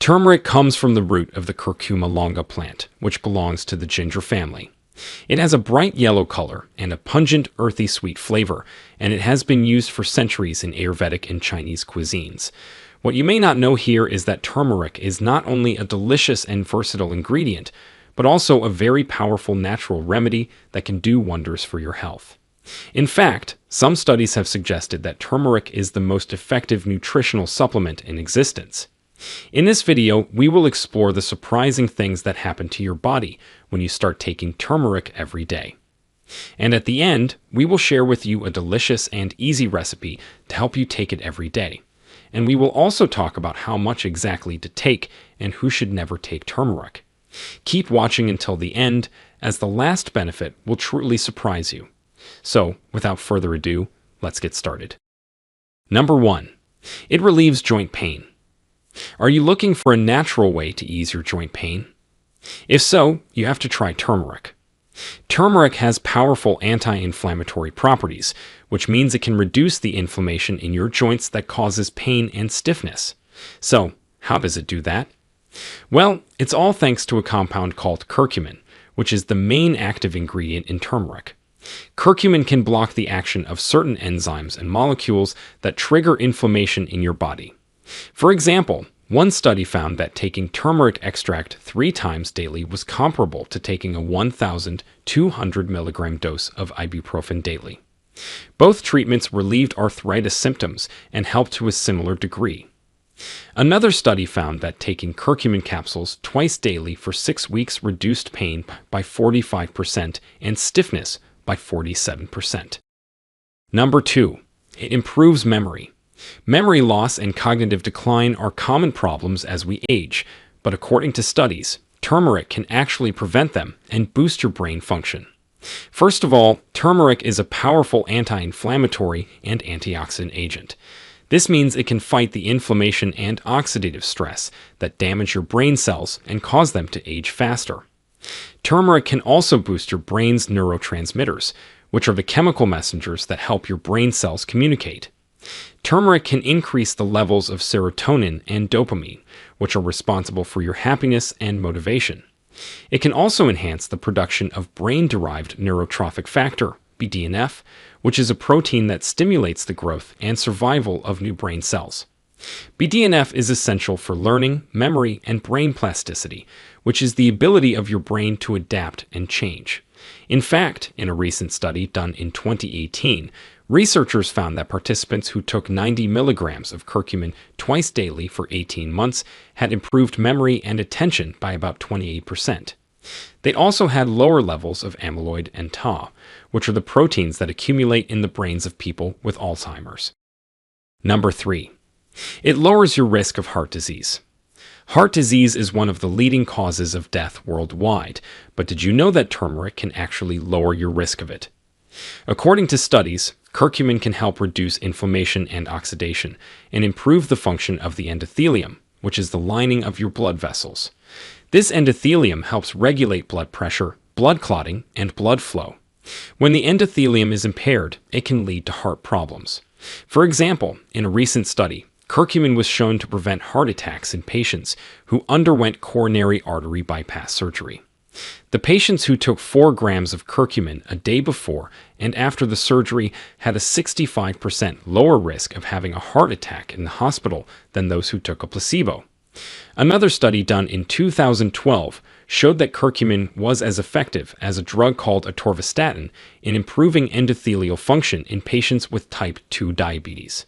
Turmeric comes from the root of the curcuma longa plant, which belongs to the ginger family. It has a bright yellow color and a pungent, earthy sweet flavor, and it has been used for centuries in Ayurvedic and Chinese cuisines. What you may not know here is that turmeric is not only a delicious and versatile ingredient, but also a very powerful natural remedy that can do wonders for your health. In fact, some studies have suggested that turmeric is the most effective nutritional supplement in existence. In this video, we will explore the surprising things that happen to your body when you start taking turmeric every day. And at the end, we will share with you a delicious and easy recipe to help you take it every day. And we will also talk about how much exactly to take and who should never take turmeric. Keep watching until the end, as the last benefit will truly surprise you. So, without further ado, let's get started. Number 1. It relieves joint pain. Are you looking for a natural way to ease your joint pain? If so, you have to try turmeric. Turmeric has powerful anti-inflammatory properties, which means it can reduce the inflammation in your joints that causes pain and stiffness. So, how does it do that? Well, it's all thanks to a compound called curcumin, which is the main active ingredient in turmeric. Curcumin can block the action of certain enzymes and molecules that trigger inflammation in your body. For example, one study found that taking turmeric extract 3 times daily was comparable to taking a 1,200 milligram dose of ibuprofen daily. Both treatments relieved arthritis symptoms and helped to a similar degree. Another study found that taking curcumin capsules twice daily for 6 weeks reduced pain by 45% and stiffness by 47%. Number 2. It improves memory. Memory loss and cognitive decline are common problems as we age, but according to studies, turmeric can actually prevent them and boost your brain function. First of all, turmeric is a powerful anti-inflammatory and antioxidant agent. This means it can fight the inflammation and oxidative stress that damage your brain cells and cause them to age faster. Turmeric can also boost your brain's neurotransmitters, which are the chemical messengers that help your brain cells communicate. Turmeric can increase the levels of serotonin and dopamine, which are responsible for your happiness and motivation. It can also enhance the production of brain-derived neurotrophic factor, BDNF, which is a protein that stimulates the growth and survival of new brain cells. BDNF is essential for learning, memory, and brain plasticity, which is the ability of your brain to adapt and change. In fact, in a recent study done in 2018, researchers found that participants who took 90 milligrams of curcumin twice daily for 18 months had improved memory and attention by about 28%. They also had lower levels of amyloid and tau, which are the proteins that accumulate in the brains of people with Alzheimer's. Number 3. It lowers your risk of heart disease. Heart disease is one of the leading causes of death worldwide, but did you know that turmeric can actually lower your risk of it? According to studies, curcumin can help reduce inflammation and oxidation and improve the function of the endothelium, which is the lining of your blood vessels. This endothelium helps regulate blood pressure, blood clotting, and blood flow. When the endothelium is impaired, it can lead to heart problems. For example, in a recent study, curcumin was shown to prevent heart attacks in patients who underwent coronary artery bypass surgery. The patients who took 4 grams of curcumin a day before and after the surgery had a 65% lower risk of having a heart attack in the hospital than those who took a placebo. Another study done in 2012 showed that curcumin was as effective as a drug called atorvastatin in improving endothelial function in patients with type 2 diabetes.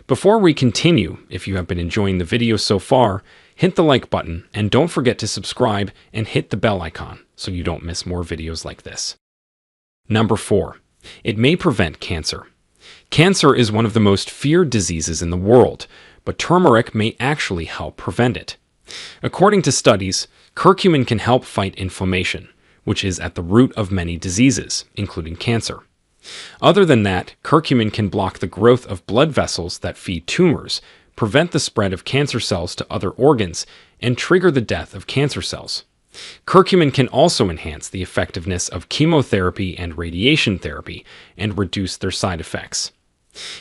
Before we continue, if you have been enjoying the video so far, hit the like button and don't forget to subscribe and hit the bell icon so you don't miss more videos like this. Number 4. It may prevent cancer. Cancer is one of the most feared diseases in the world, but turmeric may actually help prevent it. According to studies, curcumin can help fight inflammation, which is at the root of many diseases, including cancer. Other than that, curcumin can block the growth of blood vessels that feed tumors, prevent the spread of cancer cells to other organs, and trigger the death of cancer cells. Curcumin can also enhance the effectiveness of chemotherapy and radiation therapy and reduce their side effects.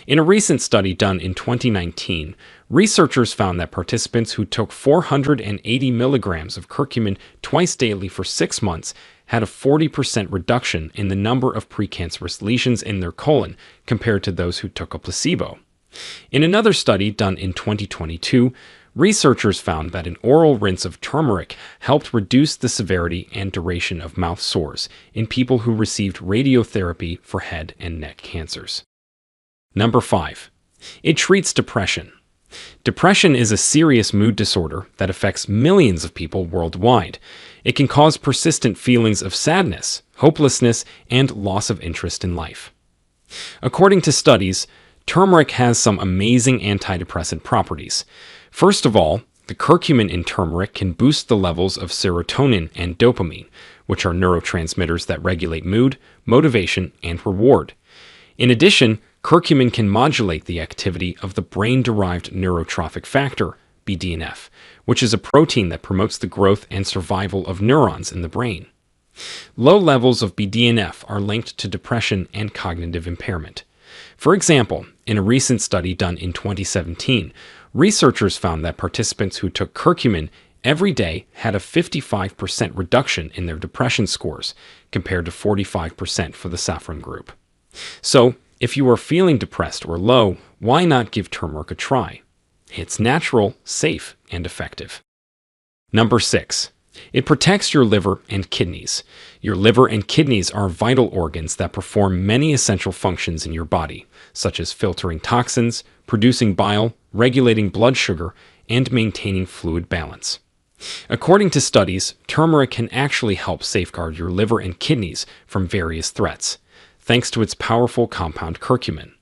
In a recent study done in 2019, researchers found that participants who took 480 milligrams of curcumin twice daily for 6 months had a 40% reduction in the number of precancerous lesions in their colon compared to those who took a placebo. In another study done in 2022, researchers found that an oral rinse of turmeric helped reduce the severity and duration of mouth sores in people who received radiotherapy for head and neck cancers. Number 5. It treats depression. Depression is a serious mood disorder that affects millions of people worldwide. It can cause persistent feelings of sadness, hopelessness, and loss of interest in life. According to studies, turmeric has some amazing antidepressant properties. First of all, the curcumin in turmeric can boost the levels of serotonin and dopamine, which are neurotransmitters that regulate mood, motivation, and reward. In addition, curcumin can modulate the activity of the brain-derived neurotrophic factor, BDNF, which is a protein that promotes the growth and survival of neurons in the brain. Low levels of BDNF are linked to depression and cognitive impairment. For example, in a recent study done in 2017, researchers found that participants who took curcumin every day had a 55% reduction in their depression scores, compared to 45% for the saffron group. So, if you are feeling depressed or low, why not give turmeric a try? It's natural, safe, and effective. Number 6. It protects your liver and kidneys. Your liver and kidneys are vital organs that perform many essential functions in your body, such as filtering toxins, producing bile, regulating blood sugar, and maintaining fluid balance. According to studies, turmeric can actually help safeguard your liver and kidneys from various threats, thanks to its powerful compound curcumin.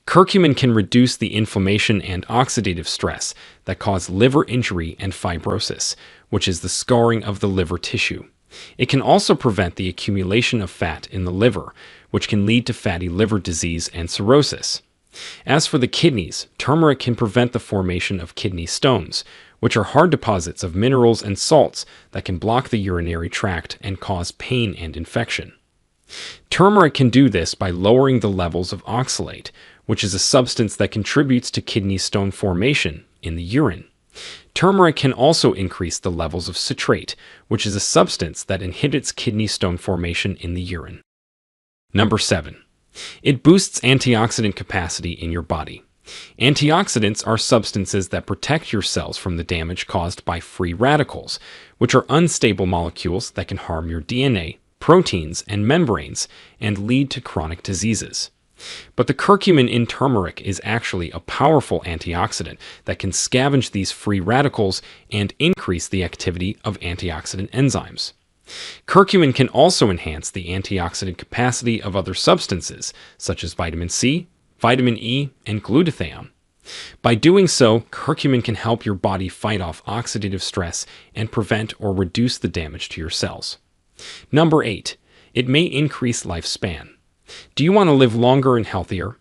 Curcumin can reduce the inflammation and oxidative stress that cause liver injury and fibrosis, which is the scarring of the liver tissue. It can also prevent the accumulation of fat in the liver, which can lead to fatty liver disease and cirrhosis. As for the kidneys, turmeric can prevent the formation of kidney stones, which are hard deposits of minerals and salts that can block the urinary tract and cause pain and infection. Turmeric can do this by lowering the levels of oxalate, which is a substance that contributes to kidney stone formation in the urine. Turmeric can also increase the levels of citrate, which is a substance that inhibits kidney stone formation in the urine. Number 7. It boosts antioxidant capacity in your body. Antioxidants are substances that protect your cells from the damage caused by free radicals, which are unstable molecules that can harm your DNA, proteins, and membranes, and lead to chronic diseases. But the curcumin in turmeric is actually a powerful antioxidant that can scavenge these free radicals and increase the activity of antioxidant enzymes. Curcumin can also enhance the antioxidant capacity of other substances, such as vitamin C, vitamin E, and glutathione. By doing so, curcumin can help your body fight off oxidative stress and prevent or reduce the damage to your cells. Number 8. It may increase lifespan. Do you want to live longer and healthier?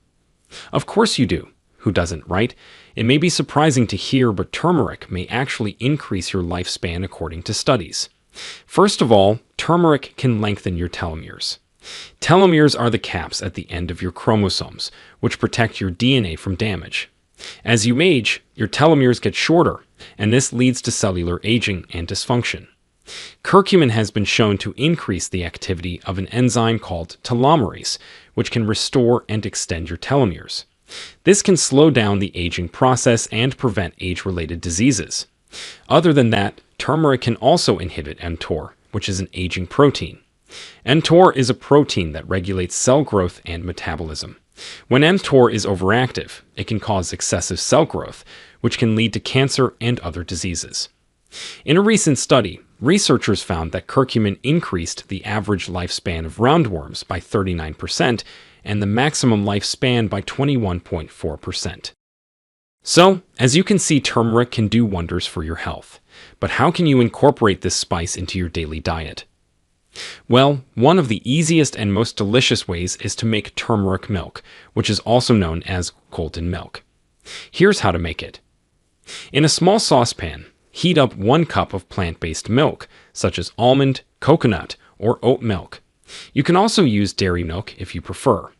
Of course you do. Who doesn't, right? It may be surprising to hear, but turmeric may actually increase your lifespan according to studies. First of all, turmeric can lengthen your telomeres. Telomeres are the caps at the end of your chromosomes, which protect your DNA from damage. As you age, your telomeres get shorter, and this leads to cellular aging and dysfunction. Curcumin has been shown to increase the activity of an enzyme called telomerase, which can restore and extend your telomeres. This can slow down the aging process and prevent age-related diseases. Other than that, turmeric can also inhibit mTOR, which is an aging protein. mTOR is a protein that regulates cell growth and metabolism. When mTOR is overactive, it can cause excessive cell growth, which can lead to cancer and other diseases. In a recent study, researchers found that curcumin increased the average lifespan of roundworms by 39% and the maximum lifespan by 21.4%. So, as you can see, turmeric can do wonders for your health. But how can you incorporate this spice into your daily diet? Well, one of the easiest and most delicious ways is to make turmeric milk, which is also known as golden milk. Here's how to make it. In a small saucepan, heat up 1 cup of plant-based milk, such as almond, coconut, or oat milk. You can also use dairy milk if you prefer.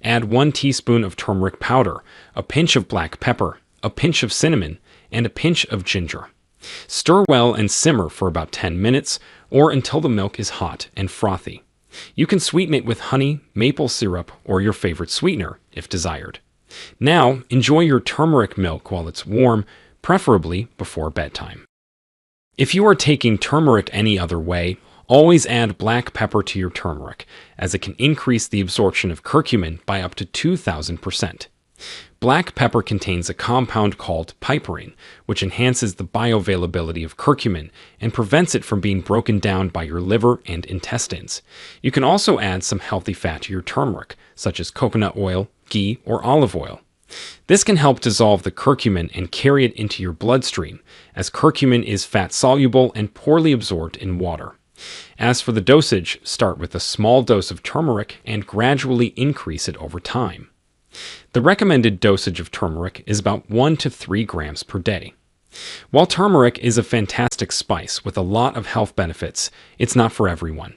Add 1 teaspoon of turmeric powder, a pinch of black pepper, a pinch of cinnamon, and a pinch of ginger. Stir well and simmer for about 10 minutes or until the milk is hot and frothy. You can sweeten it with honey, maple syrup, or your favorite sweetener if desired. Now, enjoy your turmeric milk while it's warm, preferably before bedtime. If you are taking turmeric any other way, always add black pepper to your turmeric, as it can increase the absorption of curcumin by up to 2,000%. Black pepper contains a compound called piperine, which enhances the bioavailability of curcumin and prevents it from being broken down by your liver and intestines. You can also add some healthy fat to your turmeric, such as coconut oil, ghee, or olive oil. This can help dissolve the curcumin and carry it into your bloodstream, as curcumin is fat-soluble and poorly absorbed in water. As for the dosage, start with a small dose of turmeric and gradually increase it over time. The recommended dosage of turmeric is about 1 to 3 grams per day. While turmeric is a fantastic spice with a lot of health benefits, it's not for everyone.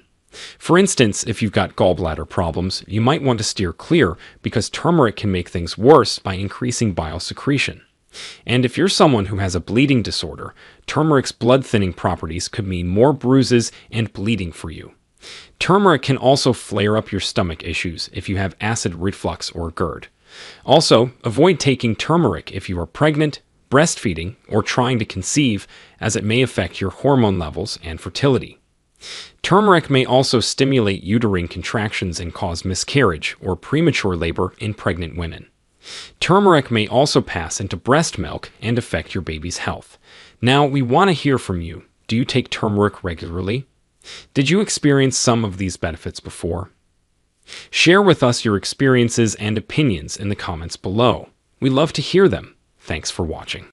For instance, if you've got gallbladder problems, you might want to steer clear because turmeric can make things worse by increasing bile secretion. And if you're someone who has a bleeding disorder, turmeric's blood-thinning properties could mean more bruises and bleeding for you. Turmeric can also flare up your stomach issues if you have acid reflux or GERD. Also, avoid taking turmeric if you are pregnant, breastfeeding, or trying to conceive, as it may affect your hormone levels and fertility. Turmeric may also stimulate uterine contractions and cause miscarriage or premature labor in pregnant women. Turmeric may also pass into breast milk and affect your baby's health. Now, we want to hear from you. Do you take turmeric regularly? Did you experience some of these benefits before? Share with us your experiences and opinions in the comments below. We love to hear them. Thanks for watching.